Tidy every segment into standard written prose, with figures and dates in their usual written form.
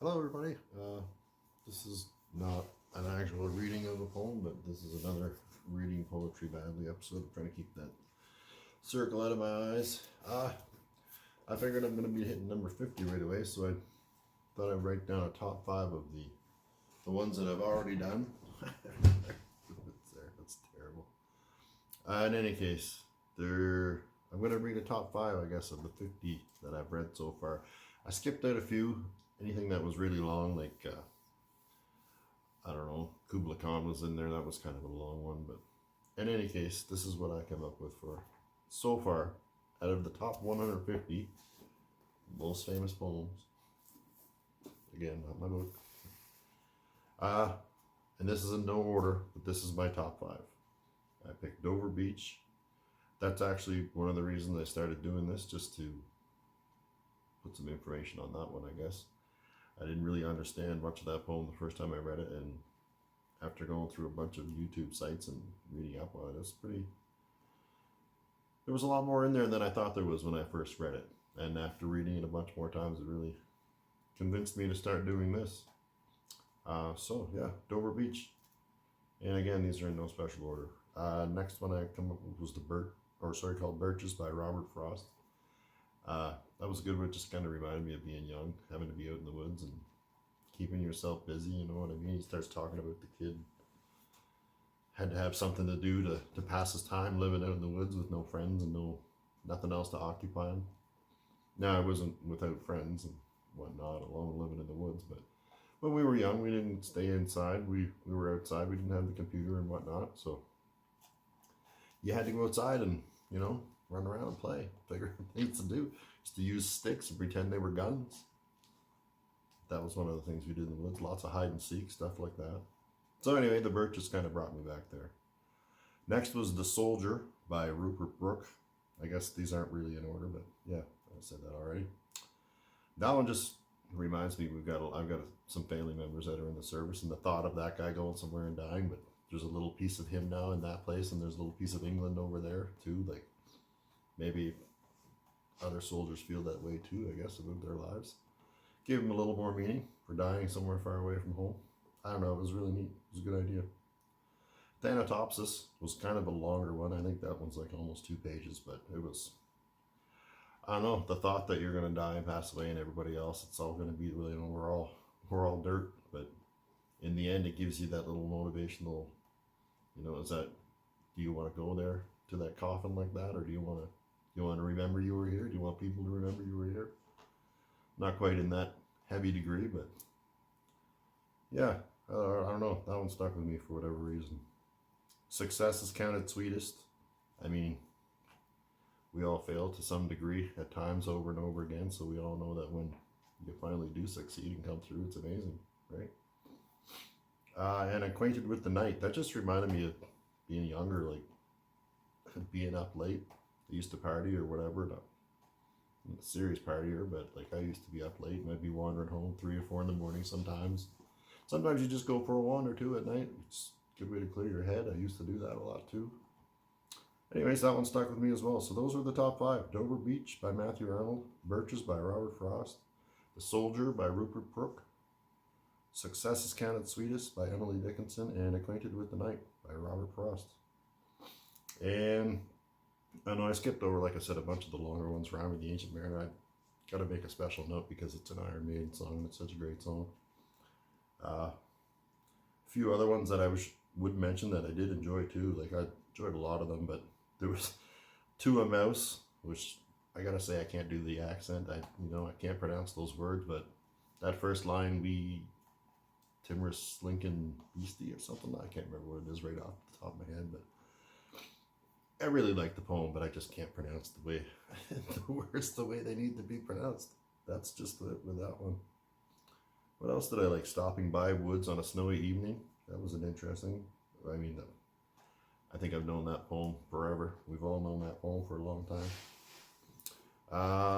Hello, everybody. This is not an actual reading of a poem, but this is another reading poetry badly episode. I'm trying to keep that circle out of my eyes. I figured I'm going to be hitting number 50 right away, so I thought I'd write down a top 5 of the ones that I've already done. It's there. That's terrible. In any case, I'm going to read a top 5, I guess, of the 50 that I've read so far. I skipped out a few. Anything that was really long, like, I don't know, Kubla Khan was in there. That was kind of a long one. But in any case, this is what I came up with for so far out of the top 150 most famous poems. Again, not my book. And this is in no order, but this is my top 5. I picked Dover Beach. That's actually one of the reasons I started doing this, just to put some information on that one, I guess. I didn't really understand much of that poem the first time I read it, and after going through a bunch of YouTube sites and reading up on it, there was a lot more in there than I thought there was when I first read it. And after reading it a bunch more times, it really convinced me to start doing this. So yeah, Dover Beach. And again, these are in no special order. Next one I come up with was called Birches by Robert Frost. That was a good one. It just kind of reminded me of being young, having to be out in the woods and keeping yourself busy, you know what I mean? He starts talking about the kid had to have something to do to pass his time living out in the woods with no friends and nothing else to occupy him. Now, I wasn't without friends and whatnot, alone living in the woods, but when we were young, we didn't stay inside. We were outside. We didn't have the computer and whatnot, so you had to go outside and, run around and play, figure out things to do. Just to use sticks and pretend they were guns. That was one of the things we did in the woods. Lots of hide and seek, stuff like that. So anyway, the Birches kind of brought me back there. Next was The Soldier by Rupert Brooke. I guess these aren't really in order, but yeah, I said that already. That one just reminds me I've got some family members that are in the service, and the thought of that guy going somewhere and dying, but there's a little piece of him now in that place, and there's a little piece of England over there too. Like, maybe other soldiers feel that way too, I guess, about their lives. Gave them a little more meaning for dying somewhere far away from home. I don't know, it was really neat. It was a good idea. Thanatopsis was kind of a longer one. I think that one's like almost 2 pages, but it was, I don't know, the thought that you're going to die and pass away and everybody else, it's all going to be, we're all dirt, but in the end it gives you that little motivational, do you want to go there to that coffin like that, or do you want to remember you were here? Do you want people to remember you were here? Not quite in that heavy degree, but yeah, I don't know. That one stuck with me for whatever reason. Success is counted sweetest. I mean, we all fail to some degree at times over and over again, so we all know that when you finally do succeed and come through, it's amazing, right? And Acquainted with the Night. That just reminded me of being younger, like being up late. I used to party or whatever, not a serious partier, but like I used to be up late and I'd be wandering home 3 or 4 in the morning sometimes. Sometimes you just go for a wander too at night. It's a good way to clear your head. I used to do that a lot too. Anyways, that one stuck with me as well. So those are the top 5. Dover Beach by Matthew Arnold, Birches by Robert Frost, The Soldier by Rupert Brooke, Success is Counted Sweetest by Emily Dickinson, and Acquainted with the Night by Robert Frost. And I know I skipped over, like I said, a bunch of the longer ones. Rhyme with the Ancient Mariner. I got to make a special note because it's an Iron Maiden song and it's such a great song. A few other ones that I would mention that I did enjoy too. Like, I enjoyed a lot of them, but there was To a Mouse, which I gotta say I can't do the accent. I can't pronounce those words, but that first line, "we timorous Lincoln beastie" or something. I can't remember what it is right off the top of my head, but I really like the poem, but I just can't pronounce the words the way they need to be pronounced. That's just it with that one. What else did I like? Stopping by Woods on a Snowy Evening. That was an interesting. I mean, I think I've known that poem forever. We've all known that poem for a long time.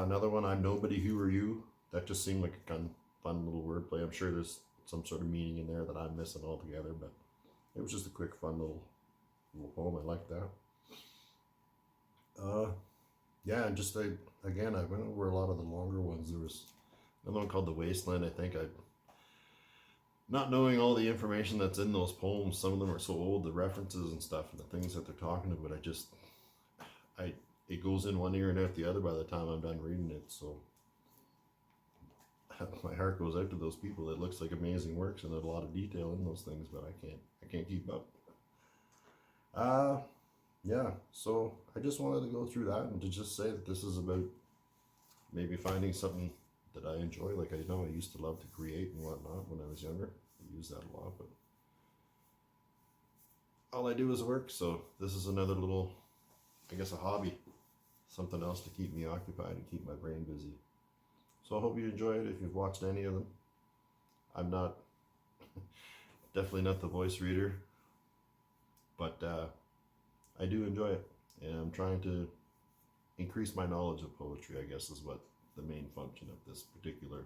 Another one, I'm Nobody, Who Are You? That just seemed like a fun little wordplay. I'm sure there's some sort of meaning in there that I'm missing altogether, but it was just a quick, fun little poem. I like that. Yeah, and just again, I went over a lot of the longer ones. There was another one called The Wasteland. I think not knowing all the information that's in those poems, some of them are so old, the references and stuff and the things that they're talking about, it goes in one ear and out the other by the time I'm done reading it. So my heart goes out to those people. It looks like amazing works and there's a lot of detail in those things, but I can't keep up. Yeah, so I just wanted to go through that and to just say that this is about maybe finding something that I enjoy. Like, I know I used to love to create and whatnot when I was younger. I use that a lot, but all I do is work. So this is another little, I guess, a hobby, something else to keep me occupied and keep my brain busy. So I hope you enjoy it if you've watched any of them. I'm not, definitely not the voice reader, but I do enjoy it, and I'm trying to increase my knowledge of poetry, I guess, is what the main function of this particular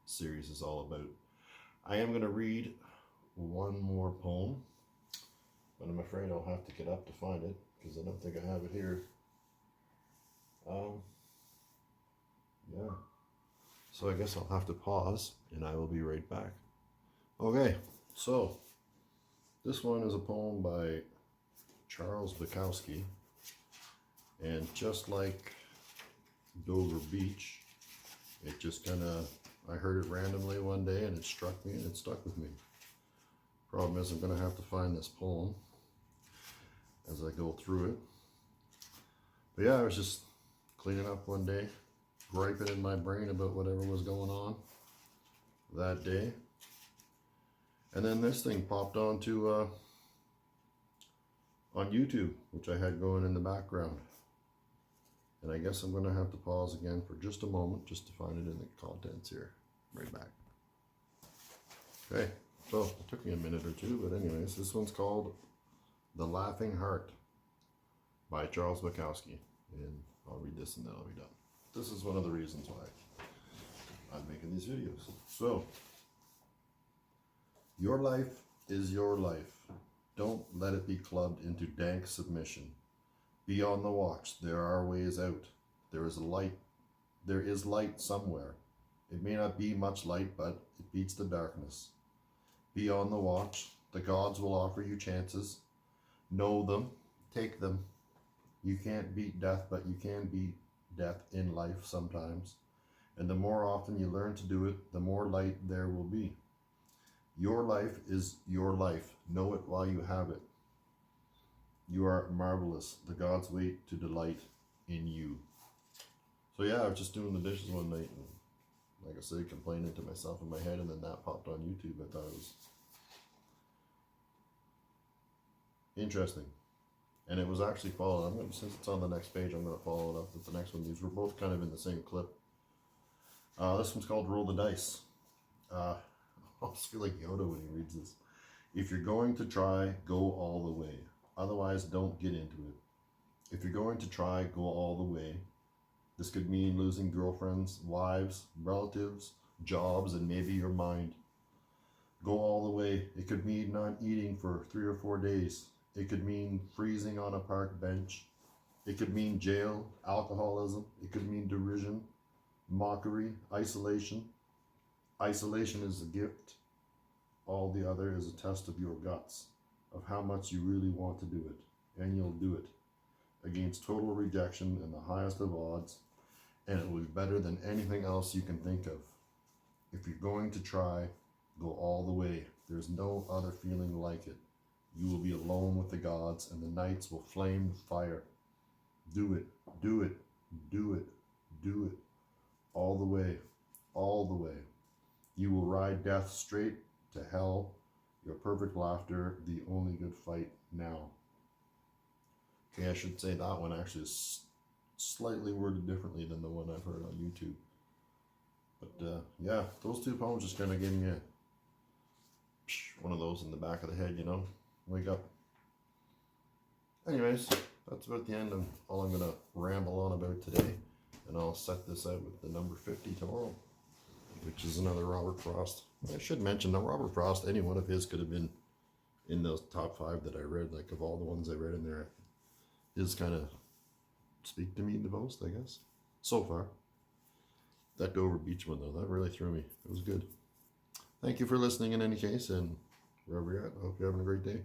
series is all about. I am going to read one more poem, but I'm afraid I'll have to get up to find it because I don't think I have it here. Yeah. So I guess I'll have to pause and I will be right back. Okay, so this one is a poem by Charles Bukowski, and just like Dover Beach, it just kind of, I heard it randomly one day and it struck me and it stuck with me. Problem is I'm going to have to find this poem as I go through it. But yeah, I was just cleaning up one day, griping in my brain about whatever was going on that day. And then this thing popped onto on YouTube, which I had going in the background. And I guess I'm going to have to pause again for just a moment just to find it in the contents here. Right back. Okay, so it took me a minute or two, but anyways, this one's called The Laughing Heart by Charles Bukowski. And I'll read this and then I'll be done. This is one of the reasons why I'm making these videos. So, your life is your life. Don't let it be clubbed into dank submission. Be on the watch. There are ways out. There is light somewhere. It may not be much light, but it beats the darkness. Be on the watch. The gods will offer you chances. Know them. Take them. You can't beat death, but you can beat death in life sometimes. And the more often you learn to do it, the more light there will be. Your life is your life. Know it while you have it. You are marvelous. The gods wait to delight in you. So yeah, I was just doing the dishes one night and, like I said, complaining to myself in my head, and then that popped on YouTube. I thought it was interesting. And it was actually followed. Since it's on the next page, I'm going to follow it up with the next one. These were both kind of in the same clip. This one's called Roll the Dice. I almost feel like Yoda when he reads this. If you're going to try, go all the way. Otherwise, don't get into it. If you're going to try, go all the way. This could mean losing girlfriends, wives, relatives, jobs, and maybe your mind. Go all the way. It could mean not eating for 3 or 4 days. It could mean freezing on a park bench. It could mean jail, alcoholism. It could mean derision, mockery, isolation. Isolation is a gift. All the other is a test of your guts, of how much you really want to do it. And you'll do it against total rejection and the highest of odds. And it will be better than anything else you can think of. If you're going to try, go all the way. There's no other feeling like it. You will be alone with the gods, and the nights will flame with fire. Do it, do it, do it, do it. All the way, all the way. You will ride death straight to hell. Your perfect laughter, the only good fight now. Okay, I should say that one actually is slightly worded differently than the one I've heard on YouTube. But yeah, those two poems just kind of gave me one of those in the back of the head, you know. Wake up. Anyways, that's about the end of all I'm going to ramble on about today. And I'll set this out with the number 50 tomorrow, which is another Robert Frost. I should mention that Robert Frost, any one of his could have been in those top 5 that I read. Like, of all the ones I read in there, his kind of speak to me the most, I guess, so far. That Dover Beach one though, that really threw me. It was good. Thank you for listening in any case, and wherever you're at, I hope you're having a great day.